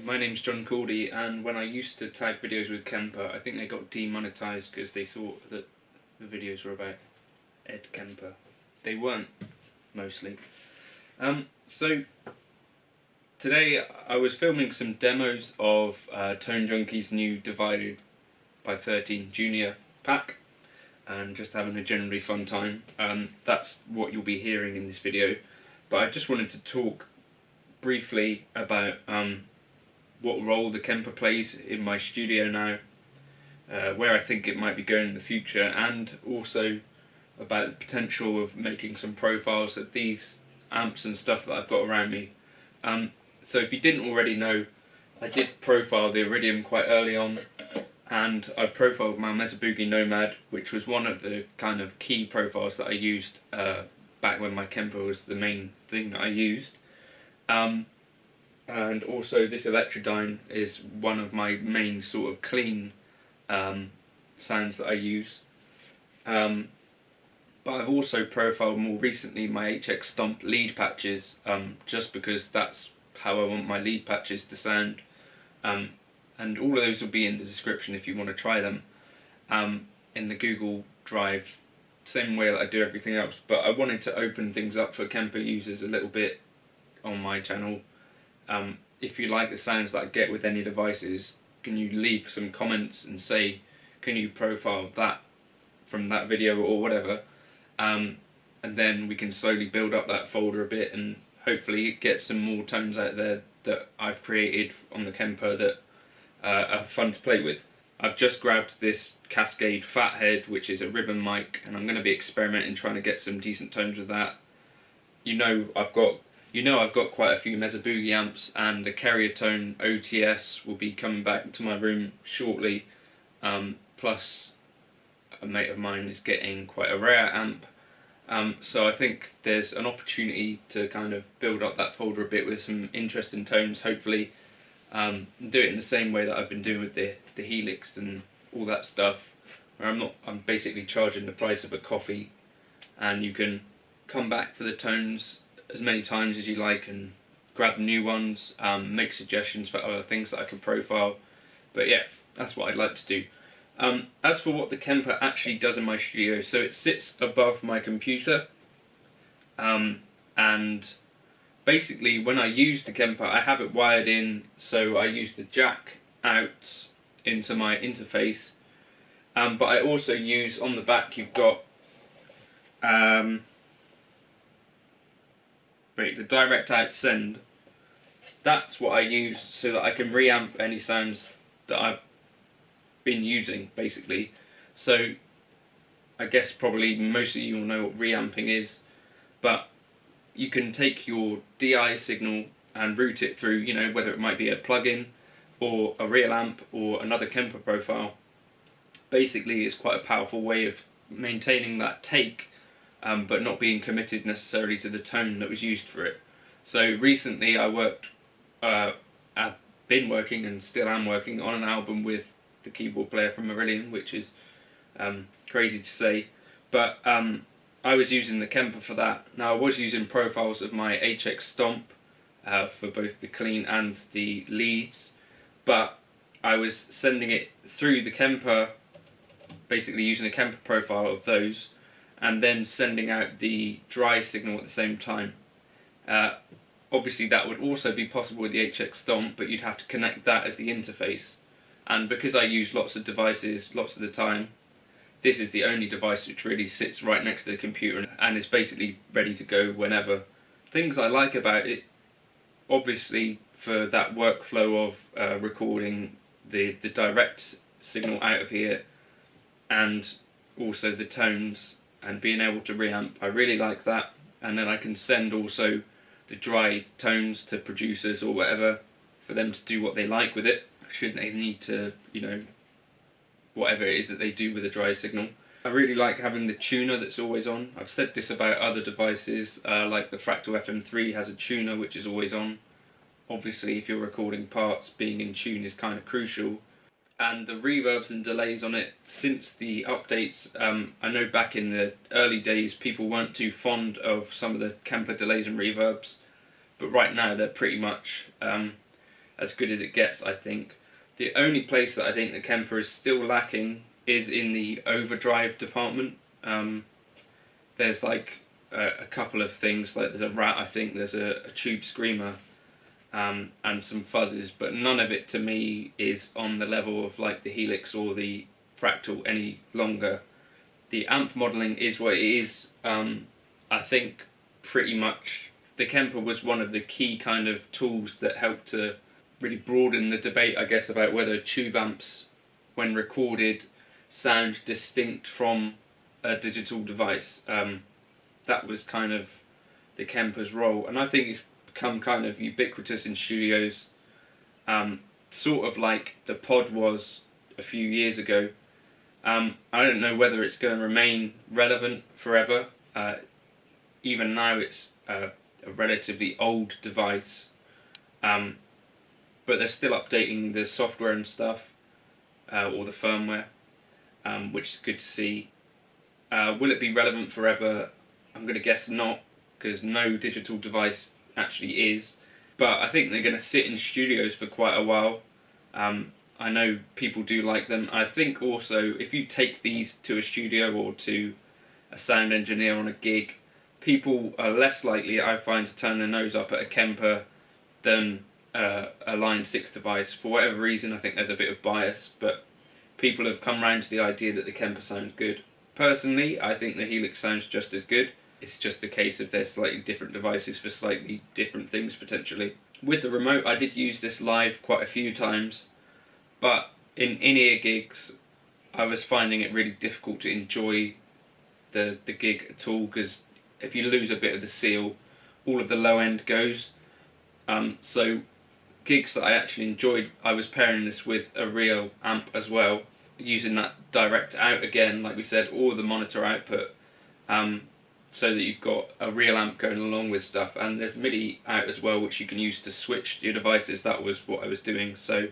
My name's Cordy, and when I used to tag videos with Kemper, I think they got demonetized because they thought that the videos were about Ed Kemper. They weren't, mostly. So today I was filming some demos of Tone Junkie's new Divided by 13 Junior pack, and just having a generally fun time. That's what you'll be hearing in this video, but I just wanted to talk briefly about what role the Kemper plays in my studio now, where I think it might be going in the future, and also about the potential of making some profiles of these amps and stuff that I've got around me. So if you didn't already know, I did profile the Iridium quite early on, and I profiled my Mesa Boogie Nomad, which was one of the kind of key profiles that I used back when my Kemper was the main thing that I used. And also this Electrodyne is one of my main sort of clean sounds that I use. But I've also profiled more recently my HX Stomp lead patches, just because that's how I want my lead patches to sound. And all of those will be in the description if you want to try them in the Google Drive, same way that I do everything else. But I wanted to open things up for Kemper users a little bit on my channel. If you like the sounds that I get with any devices, can you leave some comments and say, can you profile that from that video or whatever, and then we can slowly build up that folder a bit and hopefully get some more tones out there that I've created on the Kemper that are fun to play with. I've just grabbed this Cascade Fathead, which is a ribbon mic, and I'm going to be experimenting trying to get some decent tones with that. I've got quite a few Mesa Boogie amps, and the Carrier Tone OTS will be coming back to my room shortly. Plus, a mate of mine is getting quite a rare amp. So I think there's an opportunity to kind of build up that folder a bit with some interesting tones, hopefully. Do it in the same way that I've been doing with the Helix and all that stuff, where I'm basically charging the price of a coffee, and you can come back for the tones as many times as you like and grab new ones, make suggestions for other things that I can profile. But yeah, that's what I'd like to do. As for what the Kemper actually does in my studio, so it sits above my computer, and basically when I use the Kemper I have it wired in, so I use the jack out into my interface, but I also use on the back, you've got the direct out send. That's what I use so that I can reamp any sounds that I've been using, basically. So I guess probably most of you will know what reamping is, but you can take your DI signal and route it through, whether it might be a plugin or a real amp or another Kemper profile. Basically, it's quite a powerful way of maintaining that take, but not being committed necessarily to the tone that was used for it. So recently I've been working and still am working on an album with the keyboard player from Iridium, which is crazy to say, but I was using the Kemper for that. Now I was using profiles of my HX Stomp for both the clean and the leads, but I was sending it through the Kemper, basically using a Kemper profile of those, and then sending out the dry signal at the same time. Obviously that would also be possible with the HX Stomp, but you'd have to connect that as the interface. And because I use lots of devices lots of the time, this is the only device which really sits right next to the computer and is basically ready to go whenever. Things I like about it, obviously for that workflow of recording the direct signal out of here, and also the tones and being able to reamp, I really like that. And then I can send also the dry tones to producers or whatever for them to do what they like with it. Should they need to, whatever it is that they do with a dry signal. I really like having the tuner that's always on. I've said this about other devices, like the Fractal FM3 has a tuner which is always on. Obviously, if you're recording parts, being in tune is kind of crucial. And the reverbs and delays on it, since the updates, I know back in the early days people weren't too fond of some of the Kemper delays and reverbs, but right now they're pretty much as good as it gets, I think. The only place that I think the Kemper is still lacking is in the overdrive department. There's like a couple of things, like there's a rat, I think there's a tube screamer, and some fuzzes, but none of it to me is on the level of like the Helix or the Fractal any longer. The amp modelling is what it is. I think pretty much the Kemper was one of the key kind of tools that helped to really broaden the debate, I guess, about whether tube amps, when recorded, sound distinct from a digital device. That was kind of the Kemper's role, and I think it's become kind of ubiquitous in studios, sort of like the pod was a few years ago. I don't know whether it's going to remain relevant forever. Even now it's a relatively old device, but they're still updating the software and stuff, or the firmware, which is good to see. Will it be relevant forever? I'm going to guess not, because no digital device actually is. But I think they're going to sit in studios for quite a while. I know people do like them. I think also if you take these to a studio or to a sound engineer on a gig, people are less likely, I find, to turn their nose up at a Kemper than a Line 6 device. For whatever reason, I think there's a bit of bias, but people have come round to the idea that the Kemper sounds good. Personally, I think the Helix sounds just as good. It's just a case of they're slightly different devices for slightly different things, potentially. With the remote, I did use this live quite a few times, but in in-ear gigs, I was finding it really difficult to enjoy the gig at all, because if you lose a bit of the seal, all of the low end goes. So gigs that I actually enjoyed, I was pairing this with a real amp as well, using that direct out again, like we said, all of the monitor output, so that you've got a real amp going along with stuff, and there's MIDI out as well, which you can use to switch your devices. That was what I was doing. So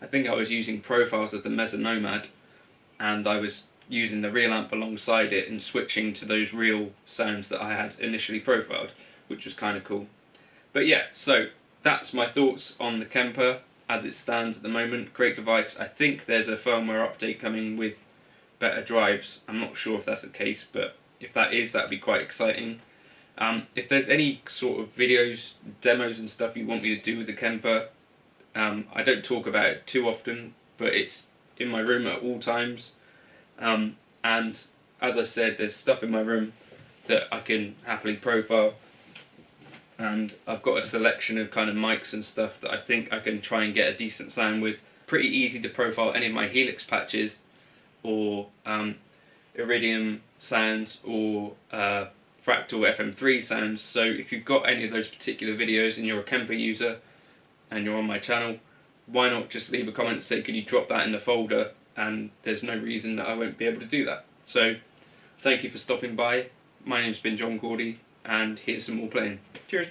I think I was using profiles of the Mesa Nomad, and I was using the real amp alongside it and switching to those real sounds that I had initially profiled, which was kind of cool. But yeah, so that's my thoughts on the Kemper as it stands at the moment. Great device. I think there's a firmware update coming with better drives. I'm not sure if that's the case, but if that is, that'd be quite exciting. If there's any sort of videos, demos and stuff you want me to do with the Kemper, I don't talk about it too often, but it's in my room at all times. And as I said, there's stuff in my room that I can happily profile, and I've got a selection of kind of mics and stuff that I think I can try and get a decent sound with. Pretty easy to profile any of my Helix patches, or iridium sounds, or Fractal FM3 sounds. So if you've got any of those particular videos and you're a Kemper user and you're on my channel, why not just leave a comment and say, can you drop that in the folder, and there's no reason that I won't be able to do that. So thank you for stopping by. My name's been John Cordy, and here's some more playing. Cheers.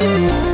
Bye.